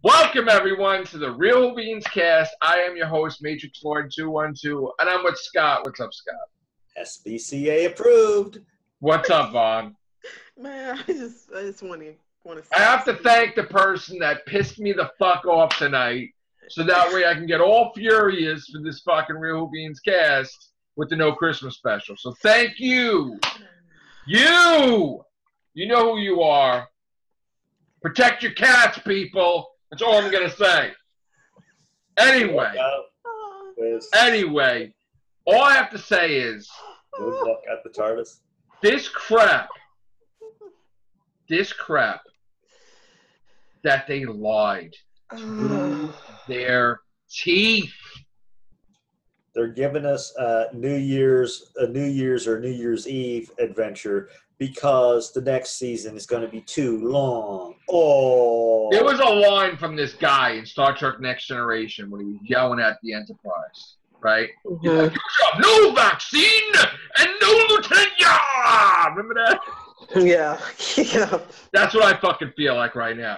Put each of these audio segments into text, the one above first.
Welcome, everyone, to the Real Whovians cast. I am your host, Matrix Lord 212, and I'm with Scott. What's up, Scott? SBCA approved. What's up, Vaughn? Man, I just want to. I have to thank the person that pissed me the fuck off tonight, so that way I can get all furious for this fucking Real Whovians cast with the No Christmas special. So thank you. You know who you are. Protect your cats, people. That's all I'm going to say. Anyway, all I have to say is Good luck at the TARDIS. this crap that they lied through their teeth. They're giving us a New Year's or New Year's Eve adventure because the next season is going to be too long. Oh, There was a line from this guy in Star Trek Next Generation when he was yelling at the Enterprise, right? He's like, "You have no vaccine and no Lieutenant Yah!" Remember that? Yeah. That's what I fucking feel like right now.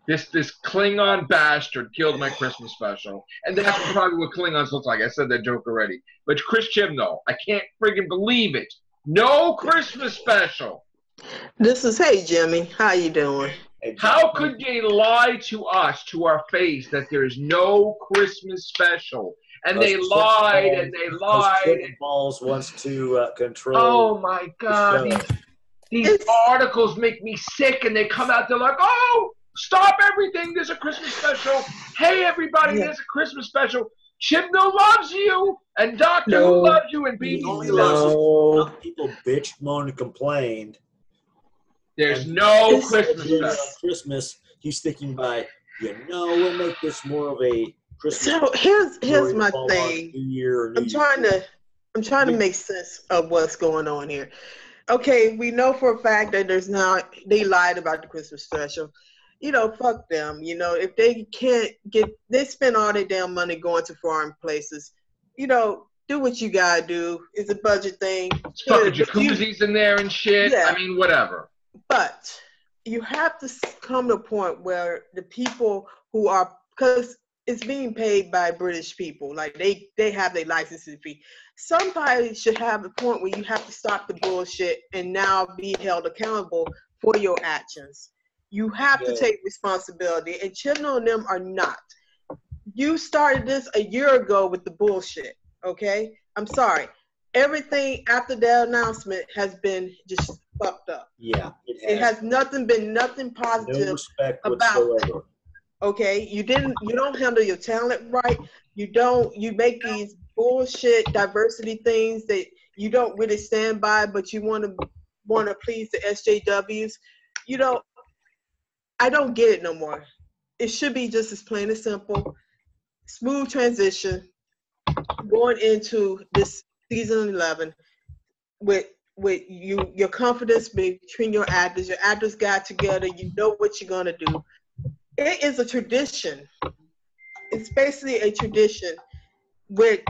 This Klingon bastard killed my Christmas special. And that's probably what Klingons look like. I said that joke already. But Chris Chibnall, I can't friggin' believe it. No Christmas special. This is Hey Jimmy. How you doing? How could they lie to us, to our face, that there's no Christmas special? And they lied and they lied. Balls wants to control. Oh my God. These articles make me sick, and they come out, they're like, oh, stop everything. There's a Christmas special. Hey, everybody, there's a Christmas special. Chibnall loves you, and Doctor Who loves you, and He BB only loves you. loves it. People bitched, moaned, and complained. There's no Christmas On special. Christmas, he's thinking by, we'll make this more of a Christmas. So here's my thing. I'm trying to make sense of what's going on here. Okay, we know for a fact that they lied about the Christmas special. Fuck them. If they can't they spend all their damn money going to foreign places. Do what you gotta do. It's a budget thing. Fucking jacuzzis in there and shit. Yeah. I mean, whatever. But you have to come to a point where the people who are, because it's being paid by British people, like they have their licensing fee. Somebody should have a point where you have to stop the bullshit and now be held accountable for your actions. You have to take responsibility, and Chibnall and them are not. You started this a year ago with the bullshit, okay? I'm sorry. Everything after the announcement has been just fucked up. Yeah, it has been nothing positive no respect about whatsoever. Okay, you don't handle your talent right. You make these bullshit diversity things that you don't really stand by, but you want to please the SJWs. I don't get it no more. It should be just as plain and simple, smooth transition going into this season 11 with your confidence between your actors. Your actors got together. You know what you're gonna do. It is a tradition. It's basically a tradition with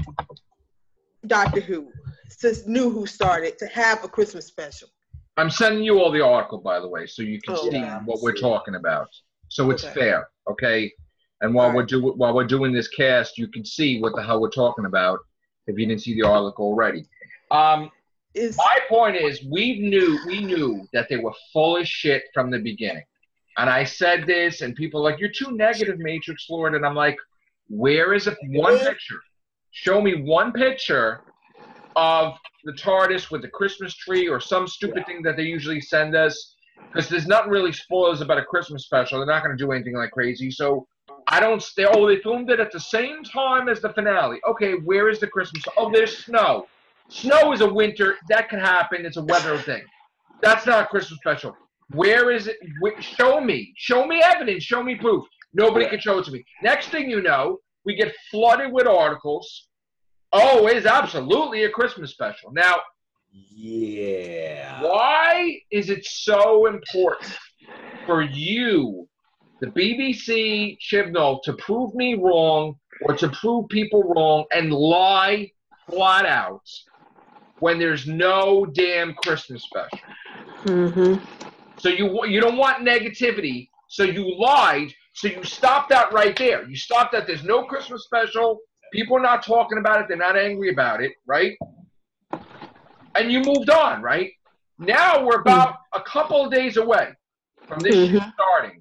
Doctor Who, since New Who started, to have a Christmas special. I'm sending you all the article, by the way, so you can see what we're talking about. So it's fair, okay? And while we're doing this cast, you can see what the hell we're talking about if you didn't see the article already. My point is, we knew that they were full of shit from the beginning. And I said this, and people are like, you're too negative, Matrix Lord. And I'm like, where is one picture? Show me one picture of the TARDIS with the Christmas tree or some stupid thing that they usually send us. Because there's not really spoilers about a Christmas special. They're not going to do anything like crazy. So I don't stay. Oh, they filmed it at the same time as the finale. Okay, where is the Christmas? Oh, there's snow. Snow is a winter. That can happen. It's a weather thing. That's not a Christmas special. Where is it? Show me. Show me evidence. Show me proof. Nobody can show it to me. Next thing you know, we get flooded with articles. Oh, it is absolutely a Christmas special. Now, why is it so important for you, the BBC Chibnall, to prove me wrong or to prove people wrong and lie flat out when there's no damn Christmas special? Mm-hmm. So you don't want negativity, so you lied So you stop that right there. You stop that. There's no Christmas special. People are not talking about it. They're not angry about it, right? And you moved on, right? Now we're about a couple of days away from this shit starting.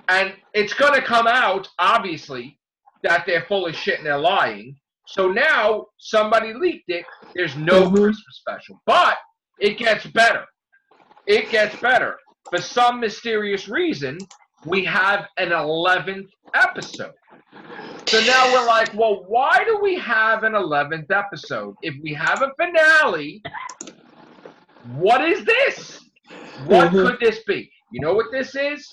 And it's going to come out, obviously, that they're full of shit and they're lying. So now somebody leaked it. There's no Christmas special. But it gets better. It gets better. For some mysterious reason, we have an 11th episode. So now we're like, well, why do we have an 11th episode? If we have a finale, what is this? What could this be? You know what this is?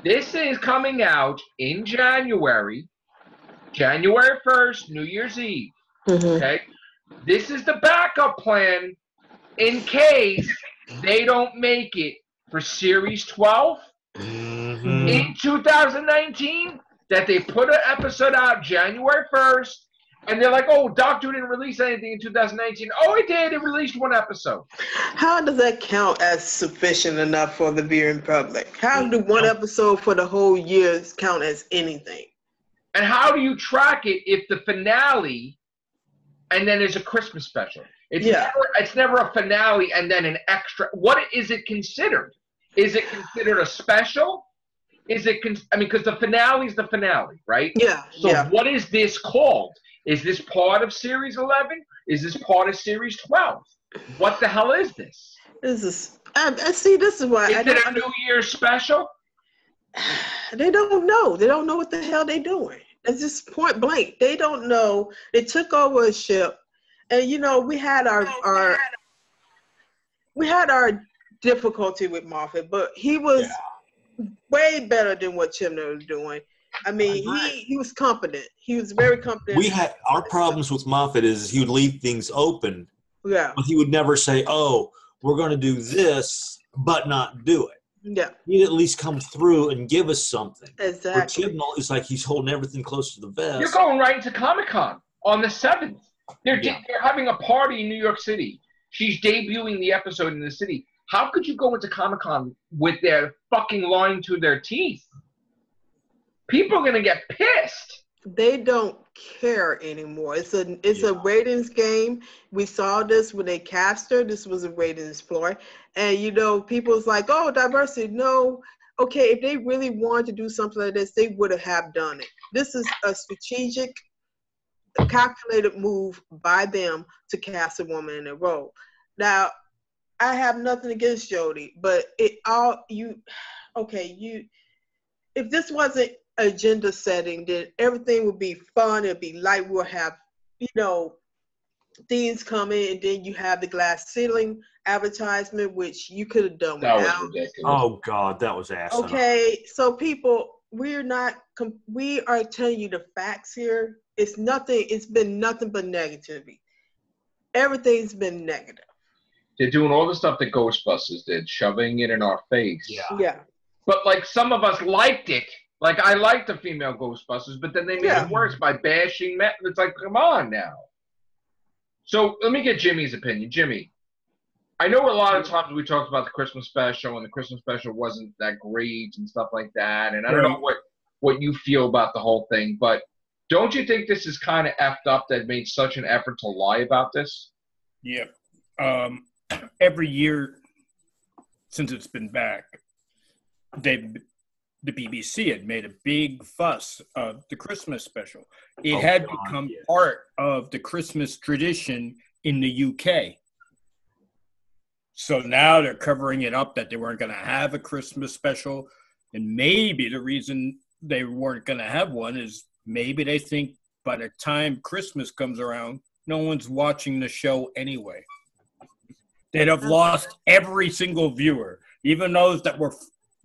This is coming out in January 1st, New Year's Eve. Okay? This is the backup plan in case they don't make it for Series 12 in 2019, that they put an episode out January 1st, and they're like, oh, Doctor didn't release anything in 2019. Oh, it did. It released one episode. How does that count as sufficient enough for the viewing public? How do one episode for the whole year count as anything? And how do you track it if the finale and then there's a Christmas special? It's never a finale and then an extra. What is it considered? Is it considered a special? Is it? Because the finale is the finale, right? Yeah. So what is this called? Is this part of Series 11? Is this part of Series 12? What the hell is this? This is. See, this is why. Is it a New Year's special? They don't know. They don't know what the hell they're doing. It's just point blank. They don't know. They took over a ship, and we had our difficulty with Moffat, but he was way better than what Chibnall was doing. I mean, he was competent. He was very competent. We had our problems with Moffat is he would leave things open. Yeah. But he would never say, "Oh, we're going to do this," but not do it. Yeah. He'd at least come through and give us something. Exactly. Where Chibnall is like he's holding everything close to the vest. You're going right into Comic-Con on the 7th. They're having a party in New York City. She's debuting the episode in the city. How could you go into Comic-Con with their fucking lying to their teeth? People are going to get pissed. They don't care anymore. It's a ratings game. We saw this when they cast her. This was a ratings ploy. And, people's like, oh, diversity. No. Okay, if they really wanted to do something like this, they would have done it. This is a strategic, calculated move by them to cast a woman in a role. Now, I have nothing against Jodie, but if this wasn't agenda setting, then everything would be fun. It'd be light. We'll have, things coming, and then you have the glass ceiling advertisement, which you could have done without. That was ridiculous. Oh God, that was asinine. Okay, so people, we are telling you the facts here. It's been nothing but negativity. Everything's been negative. They're doing all the stuff that Ghostbusters did, shoving it in our face. Yeah. But some of us liked it. I liked the female Ghostbusters, but then they made it worse by bashing men. It's like, come on now. So let me get Jimmy's opinion. Jimmy, I know a lot of times we talked about the Christmas special, and the Christmas special wasn't that great and stuff like that. And I don't know what you feel about the whole thing, but don't you think this is kind of effed up that made such an effort to lie about this? Yeah. Every year since it's been back, the BBC had made a big fuss of the Christmas special. It had become part of the Christmas tradition in the UK. So now they're covering it up that they weren't going to have a Christmas special. And maybe the reason they weren't going to have one is maybe they think by the time Christmas comes around, no one's watching the show anyway. They'd have lost every single viewer. Even those that were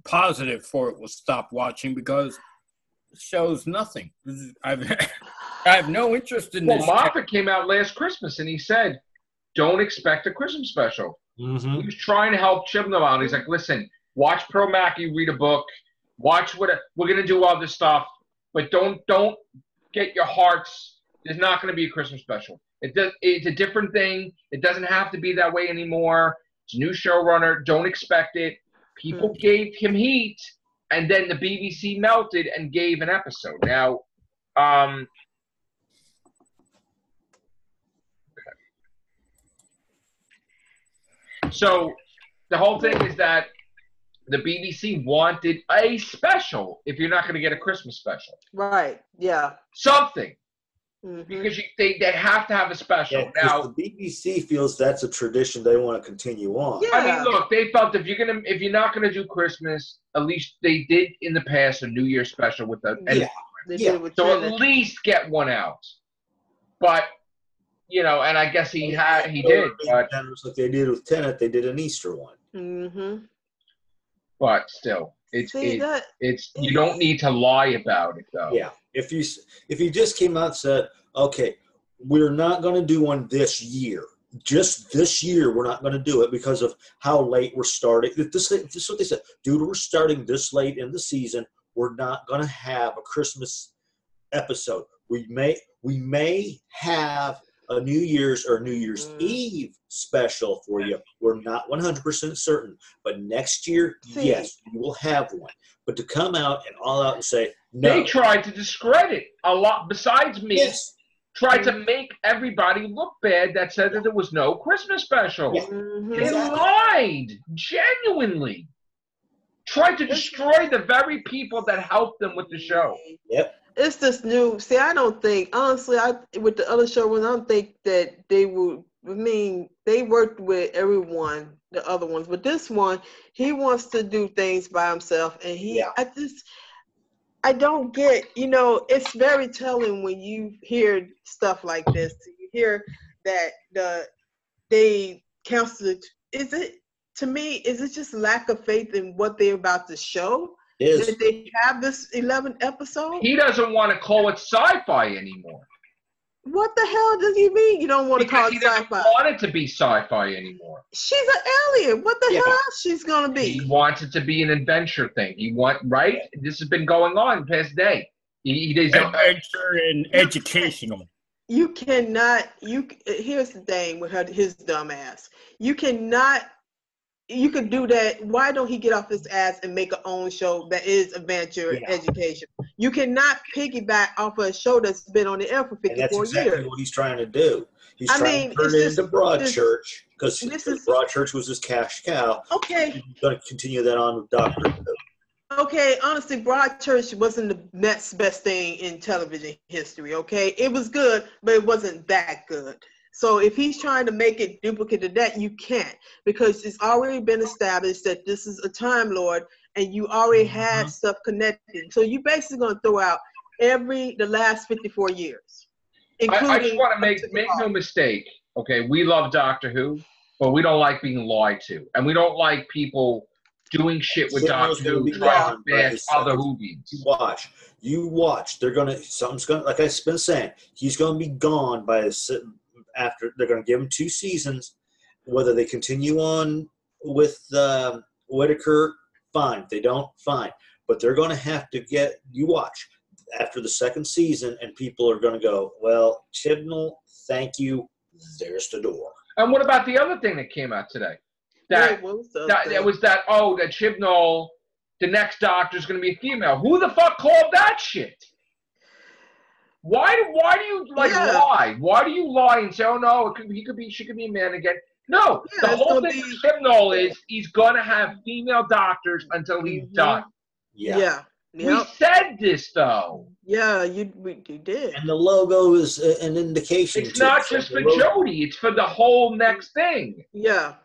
positive for it will stop watching because it shows nothing. I have no interest in this. Well, Moffat came out last Christmas and he said, don't expect a Christmas special. Mm-hmm. He was trying to help Chibnall out. He's like, listen, watch Pearl Mackie, read a book, watch we're going to do all this stuff, but don't get your hearts. There's not going to be a Christmas special. It's a different thing. It doesn't have to be that way anymore. It's a new showrunner. Don't expect it. People gave him heat, and then the BBC melted and gave an episode. Now, so the whole thing is that the BBC wanted a special if you're not going to get a Christmas special. Right. Yeah. Something. Because they have to have a special. Yeah, now the BBC feels that's a tradition they want to continue on. Yeah. I mean, look, they felt if you're not gonna do Christmas, at least they did in the past a New Year's special with the so at least get one out. But and I guess he did. But like they did with Tenet, they did an Easter one. But still, it's you don't need to lie about it though. Yeah. If you just came out and said, okay, we're not going to do one this year. Just this year, we're not going to do it because of how late we're starting. This is what they said. Dude, we're starting this late in the season. We're not going to have a Christmas episode. We may have a New Year's or New Year's Eve special for you. We're not 100% certain. But next year, yes, we will have one. But to come out and all out and say, no. They tried to discredit a lot, besides me, tried to make everybody look bad that said that there was no Christmas special. Yeah. They lied, genuinely. Tried to destroy the very people that helped them with the show. Yep. It's this new. See, I don't think, honestly, with the other show ones, I don't think that they would. I mean, they worked with everyone, the other ones, but this one, he wants to do things by himself, and I don't get. It's very telling when you hear stuff like this. You hear that they canceled. Is it just lack of faith in what they're about to show? That they have this 11th episode? He doesn't want to call it sci-fi anymore. What the hell does he mean you don't want to call it sci-fi? He doesn't want it to be sci-fi anymore. She's an alien. What the hell else she's going to be? He wants it to be an adventure thing. Right? This has been going on past day. Adventure and educational. You cannot. Here's the thing with his dumb ass. You cannot. You could do that. Why don't he get off his ass and make an own show that is adventure and education? You cannot piggyback off of a show that's been on the air for 54 years. And that's exactly what he's trying to do. He's trying to turn it into Broadchurch because Broadchurch was his cash cow. Okay. He's going to continue that on with Doctor Who. Okay, honestly, Broadchurch wasn't the next best thing in television history, okay? It was good, but it wasn't that good. So if he's trying to make it duplicate of that, you can't, because it's already been established that this is a Time Lord and you already had stuff connected. So you basically going to throw out the last 54 years. I just want to make no mistake, okay? We love Doctor Who, but we don't like being lied to. And we don't like people doing shit with Doctor Who, trying to bash other Whovians. You watch. Something's going to, like I've been saying, he's going to be gone by after they're going to give him 2 seasons. Whether they continue on with Whitaker, fine. If they don't, fine. But they're going to have to you watch after the 2nd season, and people are going to go, well, Chibnall, thank you. There's the door. And what about the other thing that came out today? That Chibnall, the next Doctor is going to be a female. Who the fuck called that shit? Why do you lie? Why do you lie and say, oh no, she could be a man again? No, the whole thing with Chibnall is he's gonna have female doctors until he's done. Yeah. We said this though. Yeah, you did. And the logo is an indication. It's not just for Jodie; it's for the whole next thing. Yeah.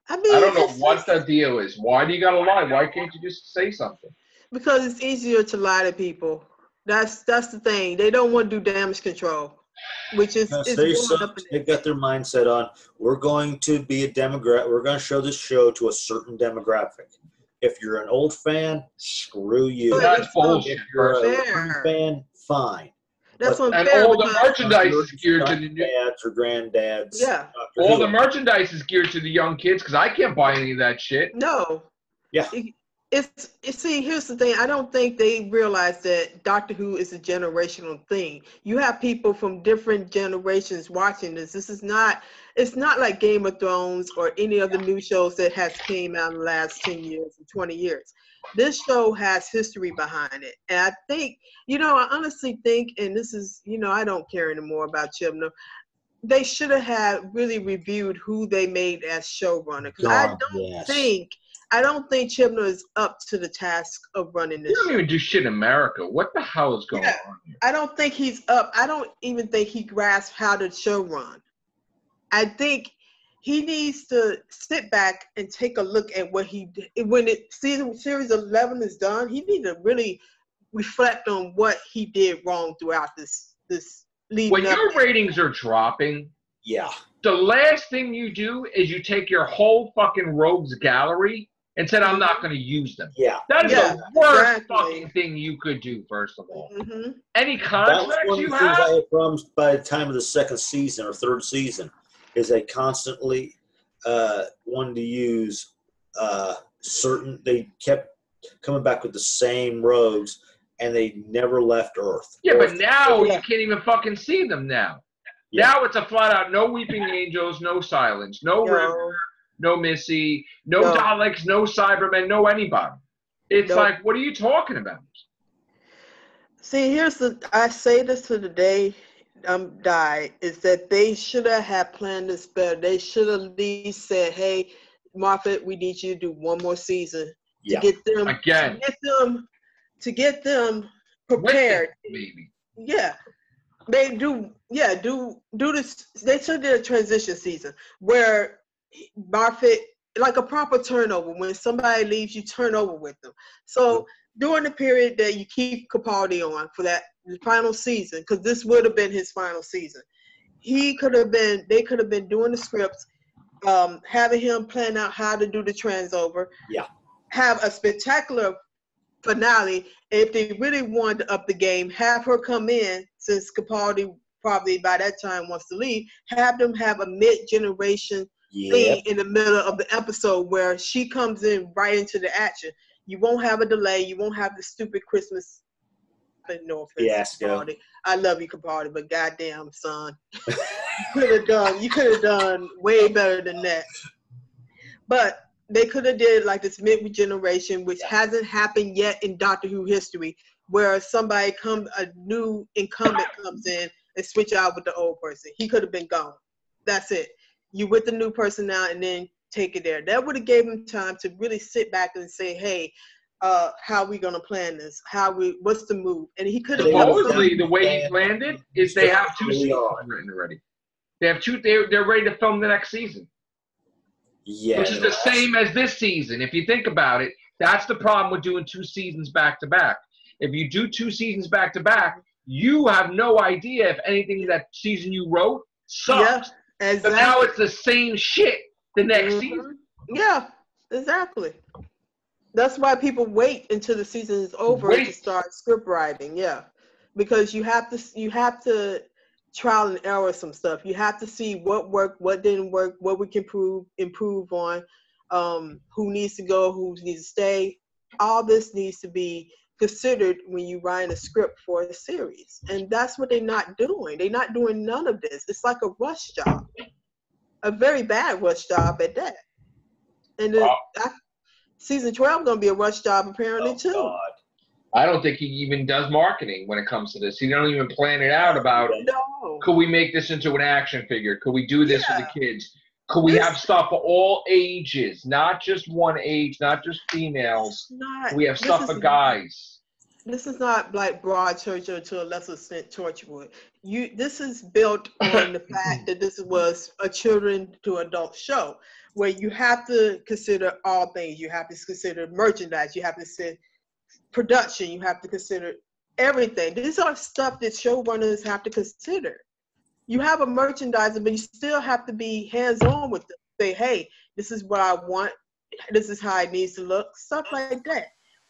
I don't know what the deal is. Why do you gotta lie? Why can't you just say something? Because it's easier to lie to people. That's the thing. They don't want to do damage control, which is they've got their mindset on. We're going to be a demographic. We're going to show this show to a certain demographic. If you're an old fan, screw you. That's bullshit. If you're a new fan, fine. That's and all the merchandise is geared to the dads or granddads. Yeah. All the merchandise is geared to the young kids because I can't buy any of that shit. No. Yeah. see, here's the thing. I don't think they realize that Doctor Who is a generational thing. You have people from different generations watching this. It's not like Game of Thrones or any of the new shows that has came out in the last 10 years and 20 years. This show has history behind it. And I think, I honestly think, and this is, I don't care anymore about Chibnall. They should have had really reviewed who they made as showrunner. Because I don't think Chibnall is up to the task of running this show. You don't even do shit in America. What the hell is going on here? I don't think he's up. I don't even think he grasps how to show run. I think he needs to sit back and take a look at what he did. When series 11 is done, he needs to really reflect on what he did wrong throughout this leading when up. Your ratings are dropping, the last thing you do is you take your whole fucking rogues gallery and said, I'm not going to use them. That is the worst fucking thing you could do, first of all. Any contracts you have? I had problems by the time of the second season or third season is they constantly wanted to use they kept coming back with the same rogues and they never left Earth. Yeah, but now you can't even fucking see them now. Now it's a flat out no Weeping Angels, no Silence, no River, no Missy, no Daleks, no Cybermen, no anybody. It's like, what are you talking about? See, I say this to the day die, is that they should have planned this better. They should have at least said, hey, Moffat, we need you to do one more season to get them again. To get them prepared. Maybe. Yeah. They do this. They should do a transition season where Moffat, like a proper turnover. When somebody leaves, you turn over with them. So during the period that you keep Capaldi on for that final season, because this would have been his final season, they could have been doing the scripts, having him plan out how to do the transover. Have a spectacular finale. If they really wanted to up the game, have her come in, since Capaldi probably by that time wants to leave, have them have a mid-generation thing in the middle of the episode where she comes in right into the action. You won't have a delay. You won't have the stupid Christmas. No offense, Capaldi. I love you, Capaldi, but goddamn, son, you could have done way better than that. But they could have did like this mid-generation, which hasn't happened yet in Doctor Who history, where a new incumbent comes in and switch out with the old person. He could have been gone. That's it. You with the new person now, and then take it there. That would have gave him time to really sit back and say, hey, how are we going to plan this? What's the move? And he could have. Supposedly, the way he planned it is they have 2 seasons written already. They have 2. They're ready to film the next season. Which is the same as this season. If you think about it, that's the problem with doing 2 seasons back to back. If you do 2 seasons back to back, you have no idea if anything that season you wrote sucks. Yeah, exactly. But now it's the same shit the next season. Yeah, exactly. That's why people wait until the season is over to start script writing. Yeah, because you have to trial and error some stuff. You have to see what worked, what didn't work, what we can improve on, who needs to go, who needs to stay. All this needs to be considered when you write a script for a series. And that's what they're not doing. They're not doing none of this. It's like a rush job. A very bad rush job at that. And season 12 is going to be a rush job apparently too. God. I don't think he even does marketing when it comes to this. He don't even plan it out about, could we make this into an action figure? Could we do this for the kids? Could we have stuff for all ages, not just one age, not just females? We have stuff for guys. This is not like Broadchurch or to a lesser extent Torchwood. This is built on the fact that this was a children to adult show where you have to consider all things. You have to consider merchandise. You have to consider production. You have to consider everything. These are stuff that showrunners have to consider. You have a merchandiser, but you still have to be hands-on with them. Say, hey, this is what I want. This is how it needs to look. Stuff like that.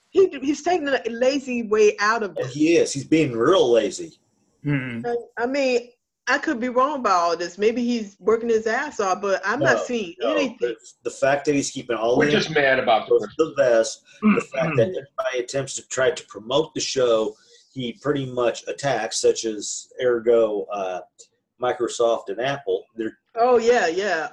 He's taking a lazy way out of this. He is. He's being real lazy. I mean, I could be wrong about all this. Maybe he's working his ass off, but I'm not seeing anything. The fact that he's keeping all We're just mad about the vest, the fact that anybody attempts to try to promote the show, he pretty much attacks, such as ergo Microsoft and Apple. Oh yeah.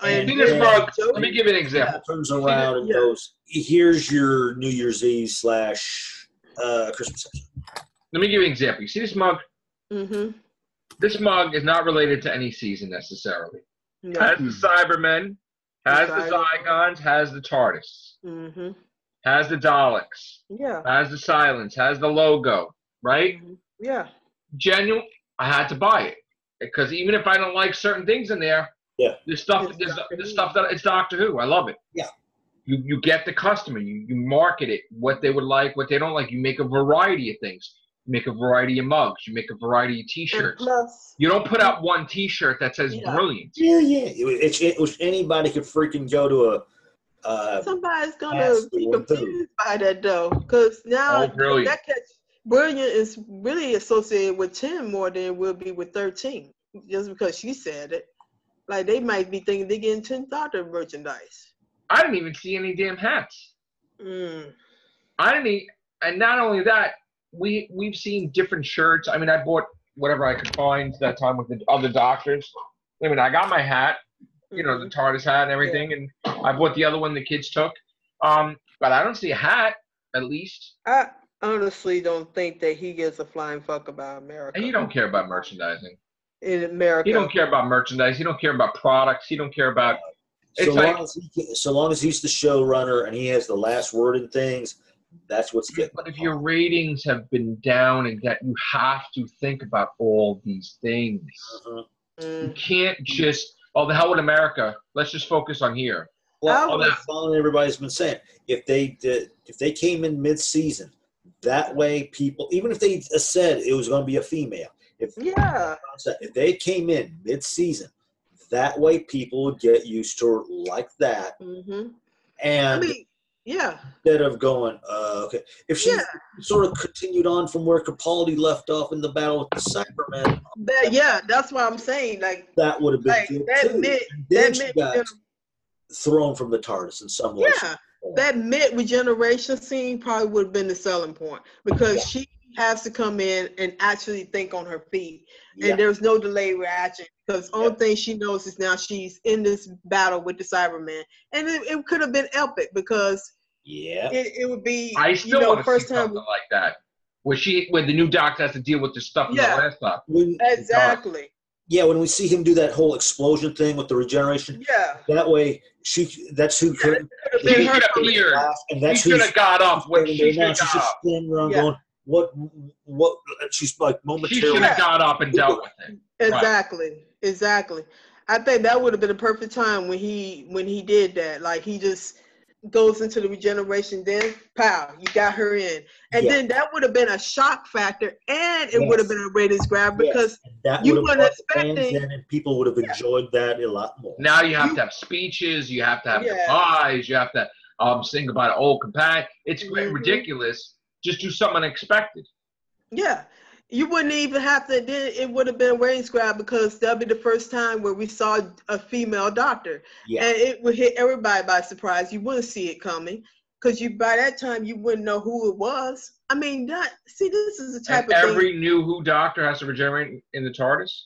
And let me give you an example. Turns around and goes, "Here's your New Year's Eve / Christmas session." Let me give you an example. You see this mug? Mm-hmm. This mug is not related to any season necessarily. No. Has the Cybermen, has the Zygons, has the TARDIS, has the Daleks, has the Silence, has the logo, right? Mm-hmm. Yeah. Genuine, I had to buy it because even if I don't like certain things in there, there's stuff that it's Doctor Who. I love it. Yeah. You get the customer. You market it, what they would like, what they don't like. You make a variety of things. You make a variety of mugs. You make a variety of T-shirts. You don't put out one T-shirt that says brilliant. Which anybody could freaking go to somebody's gonna be confused by that though, because now brilliant is really associated with 10 more than it will be with 13, just because she said it. Like they might be thinking they're getting 10 Doctor merchandise. I didn't even see any damn hats. Mm. And not only that. We've seen different shirts. I mean, I bought whatever I could find that time with the other doctors. I mean, I got my hat, the TARDIS hat and everything, and I bought the other one the kids took. But I don't see a hat, at least. I honestly don't think that he gives a flying fuck about America. And he don't care about merchandising. In America. He don't care about merchandise. He don't care about products. He don't care about... So long as he's the showrunner and he has the last word in things... That's what's good. But if your ratings have been down and that you have to think about all these things. You can't just, the hell with America. Let's just focus on here. Well, that's all everybody's been saying. If they came in mid-season, that way people, even if they said it was going to be a female, if they came in mid-season, that way people would get used to her like that. And instead of going, okay. If she sort of continued on from where Capaldi left off in the battle with the Cybermen. That's what I'm saying. Like that would have been good too. She got thrown from the TARDIS in some way. Yeah. That mid-regeneration scene probably would have been the selling point because she has to come in and actually think on her feet. And there's no delayed reaction because the only thing she knows is now she's in this battle with the Cybermen. And it could have been epic because it would be I still want to see something like that. Where the new Doctor has to deal with the stuff in the last stuff. Exactly. Yeah, when we see him do that whole explosion thing with the regeneration, that way that's who could. He should have cleared. He should have got up when she should have got up. Going, what? She's like momentarily. She should have got up and dealt with it. Exactly. I think that would have been a perfect time when he did that. Like he just goes into the regeneration, then pow, you got her in, and then that would have been a shock factor, and it would have been a ratings grab because you weren't expecting, and people would have enjoyed that a lot more. Now you have to have speeches, you have to have goodbyes, you have to sing about an old companion. It's ridiculous. Just do something unexpected. Yeah. You wouldn't even have to, then it would have been a ratings grab because that'll be the first time where we saw a female doctor. Yeah. And it would hit everybody by surprise. You wouldn't see it coming because by that time you wouldn't know who it was. I mean, this is the type of thing. Every new Who doctor has to regenerate in the TARDIS?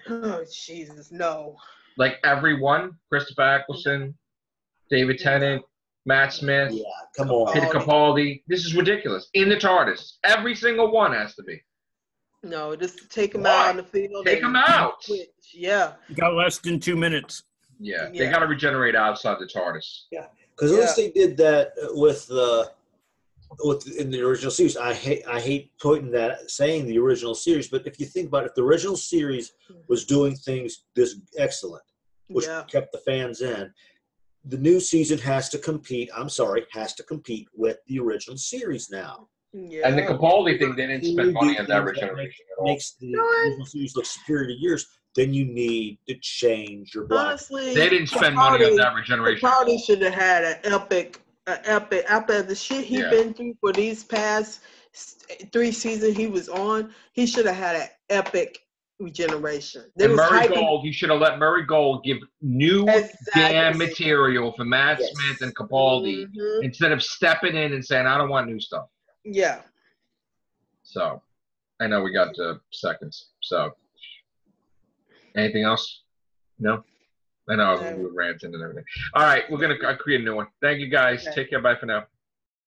Oh, Jesus, no. Like everyone? Christopher Eccleston, David Tennant, Matt Smith, come on, Peter Capaldi. This is ridiculous. In the TARDIS. Every single one has to be. No, just take them out on the field. Take them out. Yeah. You got less than 2 minutes. Yeah, they got to regenerate outside the TARDIS. Yeah, because at least they did that in the original series. I hate saying the original series, but if you think about it, if the original series was doing things this excellent, which kept the fans in, the new season has to compete with the original series now. Yeah. And the Capaldi thing, they didn't spend money on that regeneration at all. Makes the original series look superior to yours. Then you need to change your block. Honestly, they didn't spend money on that regeneration. Capaldi should have had an epic after the shit he's been through for these past 3 seasons he was on. He should have had an epic regeneration. And Murray Gold, you should have let Murray Gold give new damn Exactly. material for Matt Smith and Capaldi instead of stepping in and saying, I don't want new stuff. Yeah. So, I know we got seconds. So, anything else? No? I know we were ranting and everything. All right, we're going to create a new one. Thank you, guys. Okay. Take care. Bye for now.